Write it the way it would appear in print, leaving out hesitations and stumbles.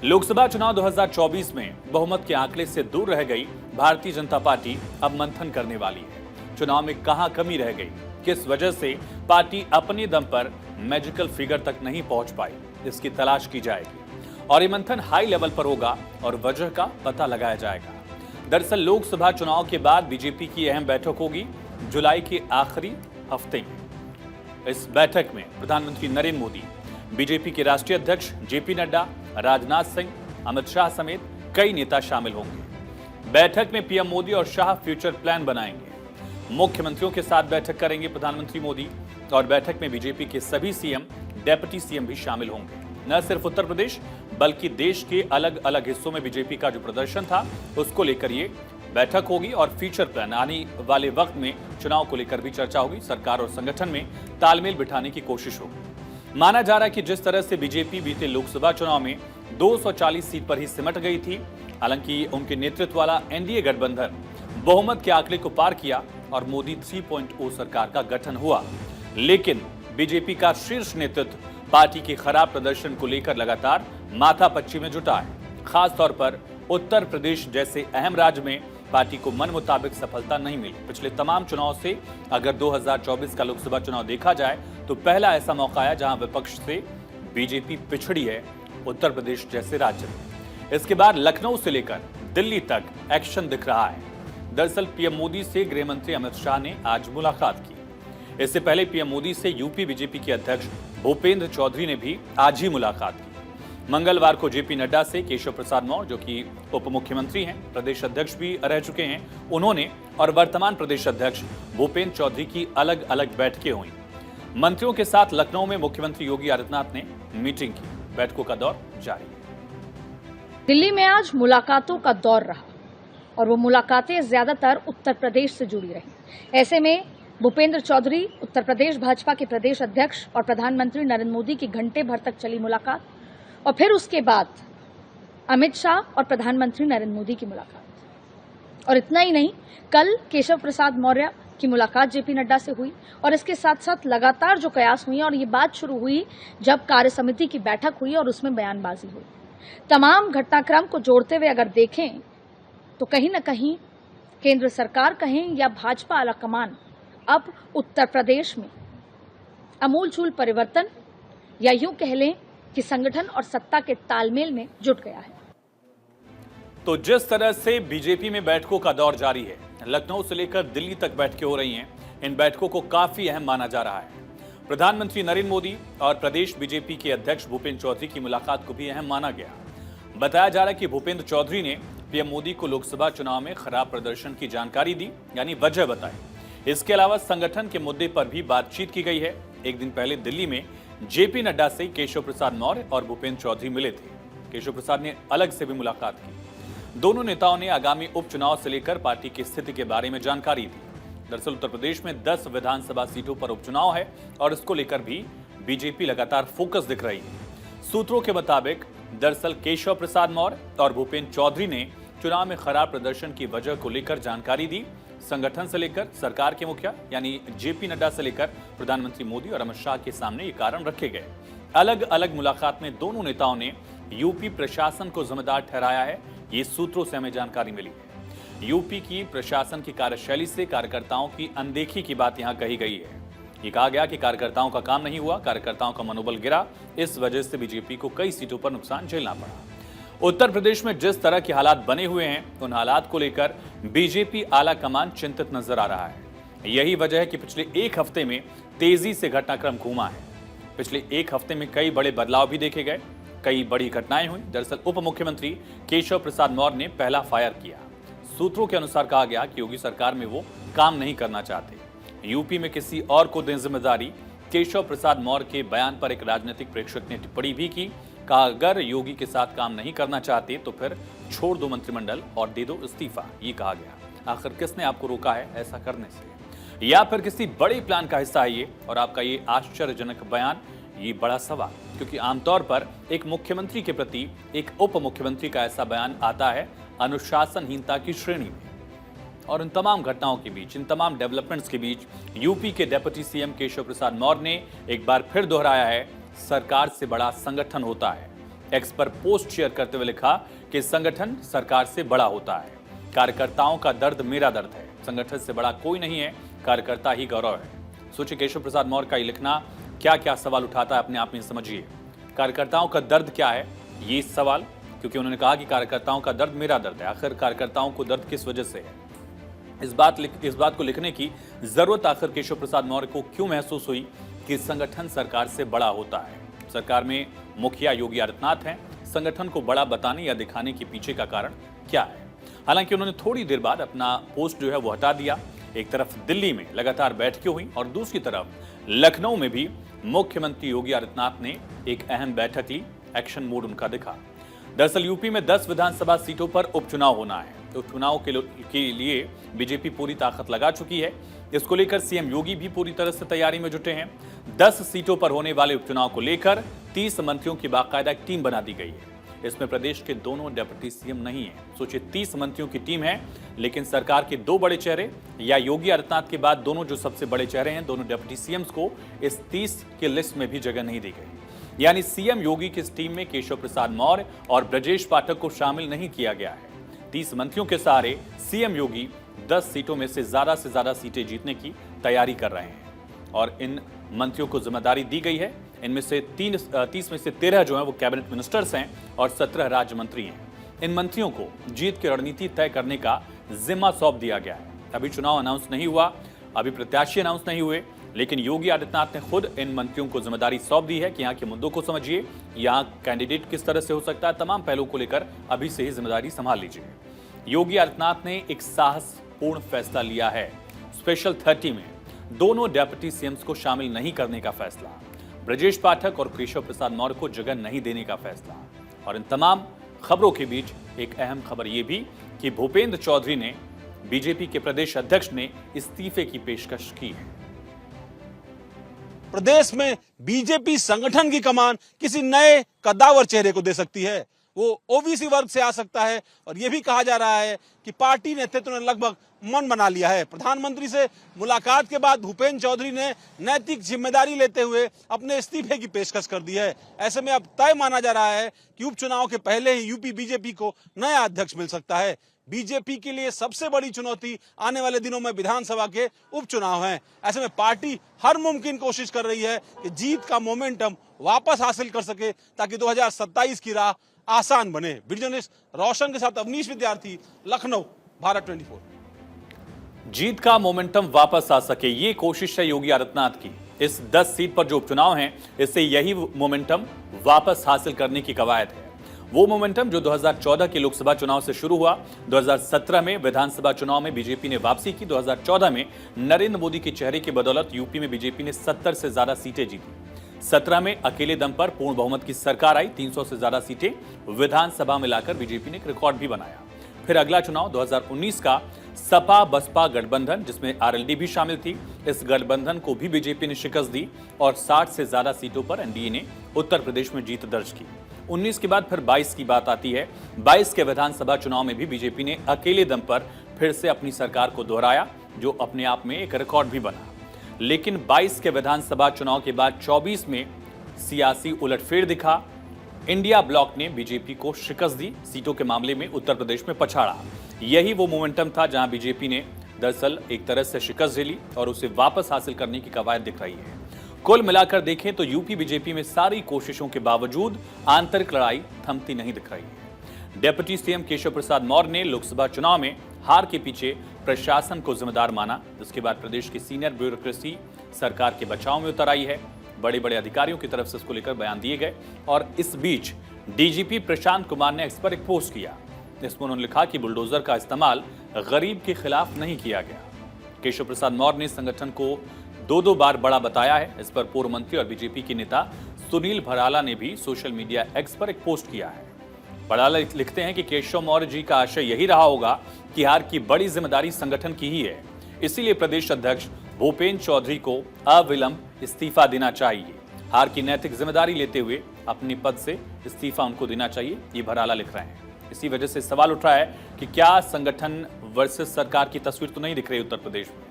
लोकसभा चुनाव 2024 में बहुमत के आंकड़े से दूर रह गई भारतीय जनता पार्टी अब मंथन करने वाली है। चुनाव में कहां कमी रह गई, किस वजह से पार्टी अपने दम पर मैजिकल फिगर तक नहीं पहुंच पाई, इसकी तलाश की जाएगी और ये मंथन हाई लेवल पर होगा और वजह का पता लगाया जाएगा। दरअसल लोकसभा चुनाव के बाद बीजेपी की अहम बैठक होगी जुलाई के आखिरी हफ्ते में। इस बैठक में प्रधानमंत्री नरेंद्र मोदी, बीजेपी के राष्ट्रीय अध्यक्ष जेपी नड्डा, राजनाथ सिंह, अमित शाह समेत कई नेता शामिल होंगे। बैठक में पीएम मोदी और शाह फ्यूचर प्लान बनाएंगे। मुख्यमंत्रियों के साथ बैठक करेंगे प्रधानमंत्री मोदी और बैठक में बीजेपी के सभी सीएम, डिप्टी सीएम भी शामिल होंगे। न सिर्फ उत्तर प्रदेश बल्कि देश के अलग अलग हिस्सों में बीजेपी का जो प्रदर्शन था उसको लेकर ये बैठक होगी और फ्यूचर प्लान आने वाले वक्त में चुनाव को लेकर भी चर्चा होगी। सरकार और संगठन में तालमेल बिठाने की कोशिश होगी। माना जा रहा है कि जिस तरह से बीजेपी बीते लोकसभा चुनाव में 240 सीट पर ही सिमट गई थी, हालांकि उनके नेतृत्व वाला एनडीए गठबंधन बहुमत के आंकड़े को पार किया और मोदी 3.0 सरकार का गठन हुआ, लेकिन बीजेपी का शीर्ष नेतृत्व पार्टी के खराब प्रदर्शन को लेकर लगातार माथापच्ची में जुटा है। खास तौर पर उत्तर प्रदेश जैसे अहम राज्य में पार्टी को मन मुताबिक सफलता नहीं मिली। पिछले तमाम चुनाव से अगर 2024 का लोकसभा चुनाव देखा जाए तो पहला ऐसा मौका है जहां विपक्ष से बीजेपी पिछड़ी है उत्तर प्रदेश जैसे राज्य में। इसके बाद लखनऊ से लेकर दिल्ली तक एक्शन दिख रहा है। दरअसल पीएम मोदी से गृह मंत्री अमित शाह ने आज मुलाकात की। इससे पहले पीएम मोदी से यूपी बीजेपी के अध्यक्ष भूपेंद्र चौधरी ने भी आज ही मुलाकात की। मंगलवार को जेपी नड्डा से केशव प्रसाद मौर्य, जो कि उप मुख्यमंत्री हैं, प्रदेश अध्यक्ष भी रह चुके हैं, उन्होंने और वर्तमान प्रदेश अध्यक्ष भूपेंद्र चौधरी की अलग अलग बैठकें हुई। मंत्रियों के साथ लखनऊ में मुख्यमंत्री योगी आदित्यनाथ ने मीटिंग की। बैठकों का दौर जारी है। दिल्ली में आज मुलाकातों का दौर रहा और वो मुलाकातें ज्यादातर उत्तर प्रदेश से जुड़ी रही। ऐसे में भूपेंद्र चौधरी, उत्तर प्रदेश भाजपा के प्रदेश अध्यक्ष और प्रधानमंत्री नरेंद्र मोदी की घंटे भर तक चली मुलाकात और फिर उसके बाद अमित शाह और प्रधानमंत्री नरेंद्र मोदी की मुलाकात। और इतना ही नहीं, कल केशव प्रसाद मौर्य की मुलाकात जेपी नड्डा से हुई और इसके साथ साथ लगातार जो कयास हुई और ये बात शुरू हुई जब कार्य समिति की बैठक हुई और उसमें बयानबाजी हुई। तमाम घटनाक्रम को जोड़ते हुए अगर देखें तो कहीं न कहीं केंद्र सरकार कहें या भाजपा आलाकमान अब उत्तर प्रदेश में आमूलचूल परिवर्तन या यूं कह लें कि संगठन और सत्ता के तालमेल में जुट गया है। तो जिस तरह से बीजेपी में बैठकों का दौर जारी है, लखनऊ से लेकर दिल्ली तक बैठकें हो रही हैं, इन बैठकों को काफी अहम माना जा रहा है। प्रधानमंत्री नरेंद्र मोदी और प्रदेश बीजेपी के अध्यक्ष भूपेंद्र चौधरी की मुलाकात को भी अहम माना गया। बताया जा रहा है कि भूपेंद्र चौधरी ने पीएम मोदी को लोकसभा चुनाव में खराब प्रदर्शन की जानकारी दी, यानी वजह बताई। इसके अलावा संगठन के मुद्दे पर भी बातचीत की गई है। एक दिन पहले दिल्ली में जेपी नड्डा से केशव प्रसाद मौर्य और भूपेंद्र चौधरी मिले थे। केशव प्रसाद ने अलग से भी मुलाकात की। दोनों नेताओं ने आगामी उपचुनाव से लेकर पार्टी की स्थिति के बारे में जानकारी दी। दरअसल उत्तर प्रदेश में 10 विधानसभा सीटों पर उपचुनाव है और इसको लेकर भी बीजेपी लगातार फोकस दिख रही है। सूत्रों के मुताबिक दरअसल केशव प्रसाद मौर्य और भूपेंद्र चौधरी ने चुनाव में खराब प्रदर्शन की वजह को लेकर जानकारी दी। संगठन से लेकर सरकार के मुखिया यानी जेपी नड्डा से लेकर प्रधानमंत्री मोदी और अमित शाह के सामने ये कारण रखे गए। अलग अलग मुलाकात में दोनों नेताओं ने यूपी प्रशासन को जिम्मेदार ठहराया है। ये सूत्रों से हमें जानकारी मिली है। यूपी की प्रशासन की कार्यशैली से कार्यकर्ताओं की अनदेखी की बात यहां कही गई है। ये कहा गया कि कार्यकर्ताओं का काम नहीं हुआ, कार्यकर्ताओं का मनोबल गिरा, इस वजह से बीजेपी को कई सीटों पर नुकसान झेलना पड़ा। उत्तर प्रदेश में जिस तरह के हालात बने हुए हैं, उन हालात को लेकर बीजेपी आला कमान चिंतित नजर आ रहा है। यही वजह है कि पिछले एक हफ्ते में तेजी से घटनाक्रम घूमा है। पिछले एक हफ्ते में कई बड़े बदलाव भी देखे गए, कई बड़ी घटनाएं हुई। दरअसल उप मुख्यमंत्री केशव प्रसाद मौर्य ने पहला फायर किया। सूत्रों के अनुसार कहा गया कि योगी सरकार में वो काम नहीं करना चाहते, यूपी में किसी और को दें जिम्मेदारी। केशव प्रसाद मौर्य के बयान पर एक राजनीतिक प्रेक्षक ने टिप्पणी भी की। कहा, अगर योगी के साथ काम नहीं करना चाहते तो फिर छोड़ दो मंत्रिमंडल और दे दो इस्तीफा। ये कहा गया। आखिर किसने आपको रोका है ऐसा करने से, या फिर किसी बड़े प्लान का हिस्सा है ये? और आपका ये आश्चर्यजनक बयान, ये बड़ा सवाल, क्योंकि आमतौर पर एक मुख्यमंत्री के प्रति एक उप मुख्यमंत्री का ऐसा बयान आता है अनुशासनहीनता की श्रेणी में। और इन तमाम घटनाओं के बीच, इन तमाम डेवलपमेंट्स के बीच यूपी के डिप्टी सीएम केशव प्रसाद मौर्य ने एक बार फिर दोहराया है, सरकार से बड़ा संगठन होता है। एक्स पर पोस्ट शेयर करते हुए लिखा कि संगठन सरकार से बड़ा होता है, कार्यकर्ताओं का दर्द मेरा दर्द है, संगठन से बड़ा कोई नहीं है, कार्यकर्ता ही गौरव है। सोचिए केशव प्रसाद मौर्य का ये लिखना क्या क्या सवाल उठाता है, अपने आप में समझिए। कार्यकर्ताओं का दर्द क्या है, ये सवाल, क्योंकि उन्होंने कहा कि कार्यकर्ताओं का दर्द मेरा दर्द है। आखिर कार्यकर्ताओं को दर्द किस वजह से है, इस बात को लिखने की जरूरत आखिर केशव प्रसाद मौर्य को क्यों महसूस हुई कि संगठन सरकार से बड़ा होता है। सरकार में मुखिया योगी आदित्यनाथ हैं, संगठन को बड़ा बताने या दिखाने के पीछे का कारण क्या है। हालांकि उन्होंने थोड़ी देर बाद अपना पोस्ट जो है वो हटा दिया। एक तरफ दिल्ली में लगातार बैठकें हुई और दूसरी तरफ लखनऊ में भी मुख्यमंत्री योगी आदित्यनाथ ने एक अहम बैठक ली। एक्शन मोड उनका दिखा। दरअसल यूपी में 10 विधानसभा सीटों पर उपचुनाव होना है। तो उपचुनाव के लिए बीजेपी पूरी ताकत लगा चुकी है। इसको लेकर सीएम योगी भी पूरी तरह से तैयारी में जुटे हैं। 10 सीटों पर होने वाले उपचुनाव को लेकर 30 मंत्रियों की बाकायदा एक टीम बना दी गई है। इसमें प्रदेश के दोनों डिप्टी सीएम नहीं है। सोचिए 30 मंत्रियों की टीम है, लेकिन सरकार के दो बड़े चेहरे या योगी आदित्यनाथ के बाद दोनों जो सबसे बड़े चेहरे हैं, दोनों डिप्टी सीएम्स को इस 30 के लिस्ट में भी जगह नहीं दी गई। यानी सीएम योगी की इस टीम में केशव प्रसाद मौर्य और ब्रजेश पाठक को शामिल नहीं किया गया है। 30 मंत्रियों के सहारे सीएम योगी 10 सीटों में से ज्यादा सीटें जीतने की तैयारी कर रहे हैं और इन मंत्रियों को जिम्मेदारी दी गई है। इनमें से 30 में से 13 जो हैं वो कैबिनेट मिनिस्टर्स हैं और 17 राज्य मंत्री हैं। इन मंत्रियों को जीत की रणनीति तय करने का जिम्मा सौंप दिया गया है। अभी चुनाव अनाउंस नहीं हुआ, अभी प्रत्याशी अनाउंस नहीं हुए, लेकिन योगी आदित्यनाथ ने खुद इन मंत्रियों को जिम्मेदारी सौंप दी है कि यहाँ के मुद्दों को समझिए, यहाँ कैंडिडेट किस तरह से हो सकता है, तमाम पहलुओं को लेकर अभी से ही जिम्मेदारी संभाल लीजिए। योगी आदित्यनाथ ने एक साहसपूर्ण फैसला लिया है। स्पेशल 30 में दोनों डिप्टी सीएम्स को शामिल नहीं करने का फैसला, ब्रजेश पाठक और केशव प्रसाद मौर्य को जगह नहीं देने का फैसला। और इन तमाम खबरों के बीच एक अहम खबर यह भी कि भूपेंद्र चौधरी ने, बीजेपी के प्रदेश अध्यक्ष ने इस्तीफे की पेशकश की है। प्रदेश में बीजेपी संगठन की कमान किसी नए कद्दावर चेहरे को दे सकती है। वो ओबीसी वर्ग से आ सकता है और यह भी कहा जा रहा है कि पार्टी नेतृत्व ने लगभग मन बना लिया है। प्रधानमंत्री से मुलाकात के बाद भूपेंद्र चौधरी ने नैतिक जिम्मेदारी लेते हुए अपने इस्तीफे की पेशकश कर दी है। ऐसे में अब तय माना जा रहा है कि उपचुनाव के पहले ही यूपी बीजेपी को नया अध्यक्ष मिल सकता है। बीजेपी के लिए सबसे बड़ी चुनौती आने वाले दिनों में विधानसभा के उपचुनाव हैं। ऐसे में पार्टी हर मुमकिन कोशिश कर रही है कि जीत का मोमेंटम वापस हासिल कर सके ताकि 2027 की राह आसान बने। वीडियो जर्नलिस्ट रोशन के साथ अवनीश विद्यार्थी, लखनऊ, भारत 24। जीत का मोमेंटम वापस आ सके, ये कोशिश है योगी आदित्यनाथ की। इस 10 सीट पर जो उपचुनाव हैं, इससे यही मोमेंटम वापस हासिल करने की कवायद है। वो मोमेंटम जो 2014 के लोकसभा चुनाव से शुरू हुआ, 2017 में विधानसभा चुनाव में बीजेपी ने वापसी की, 2014 में नरेंद्र मोदी के चेहरे की बदौलत यूपी में बीजेपी ने 70 से ज्यादा सीटें जीती। 17 में अकेले दम पर पूर्ण बहुमत की सरकार आई, 300 से ज्यादा सीटें विधानसभा में लाकर बीजेपी ने एक रिकॉर्ड भी बनाया। फिर अगला चुनाव 2019 का सपा बसपा गठबंधन, जिसमें आरएलडी भी शामिल थी, इस गठबंधन को भी बीजेपी ने शिकस्त दी और 60 से ज्यादा सीटों पर एनडीए ने उत्तर प्रदेश में जीत दर्ज की। 19 के बाद फिर 22 की बात आती है। 22 के विधानसभा चुनाव में भी बीजेपी ने अकेले दम पर फिर से अपनी सरकार को दोहराया, जो अपने आप में एक रिकॉर्ड भी बना। लेकिन 22 के विधानसभा चुनाव के बाद 24 में सियासी उलटफेर दिखा। इंडिया ब्लॉक ने बीजेपी को शिकस्त दी, सीटों के मामले में उत्तर प्रदेश में पछाड़ा। यही वो मोमेंटम था जहां बीजेपी ने दरअसल एक तरह से शिकस्त झेली और उसे वापस हासिल करने की कवायद दिख रही है। कुल मिलाकर देखें तो यूपी बीजेपी में सारी कोशिशों के बावजूद आंतरिक लड़ाई थमती नहीं दिख रही है। डिप्टी सीएम केशव प्रसाद मौर्य ने लोकसभा चुनाव में हार के पीछे प्रशासन को जिम्मेदार माना, जिसके बाद प्रदेश की सीनियर ब्यूरोक्रेसी सरकार के बचाव में उतर आई है। बड़े बड़े अधिकारियों की तरफ से इसको लेकर बयान दिए गए और इस बीच डीजीपी प्रशांत कुमार ने इस पर एक पोस्ट किया, जिसमें उन्होंने लिखा कि बुलडोजर का इस्तेमाल गरीब के खिलाफ नहीं किया गया। केशव प्रसाद मौर्य ने संगठन को दो बार बड़ा बताया है। इस पर पूर्व मंत्री और बीजेपी के नेता सुनील भराला ने भी सोशल मीडिया एक्स पर एक पोस्ट किया है। भराला लिखते हैं कि केशव मौर्य जी का आशय यही रहा होगा कि हार की बड़ी जिम्मेदारी संगठन की ही है, इसीलिए प्रदेश अध्यक्ष भूपेंद्र चौधरी को अविलंब इस्तीफा देना चाहिए। हार की नैतिक जिम्मेदारी लेते हुए अपने पद से इस्तीफा उनको देना चाहिए, ये भराला लिख रहे हैं। इसी वजह से सवाल उठ रहा है कि क्या संगठन वर्सेस सरकार की तस्वीर तो नहीं दिख रही उत्तर प्रदेश में।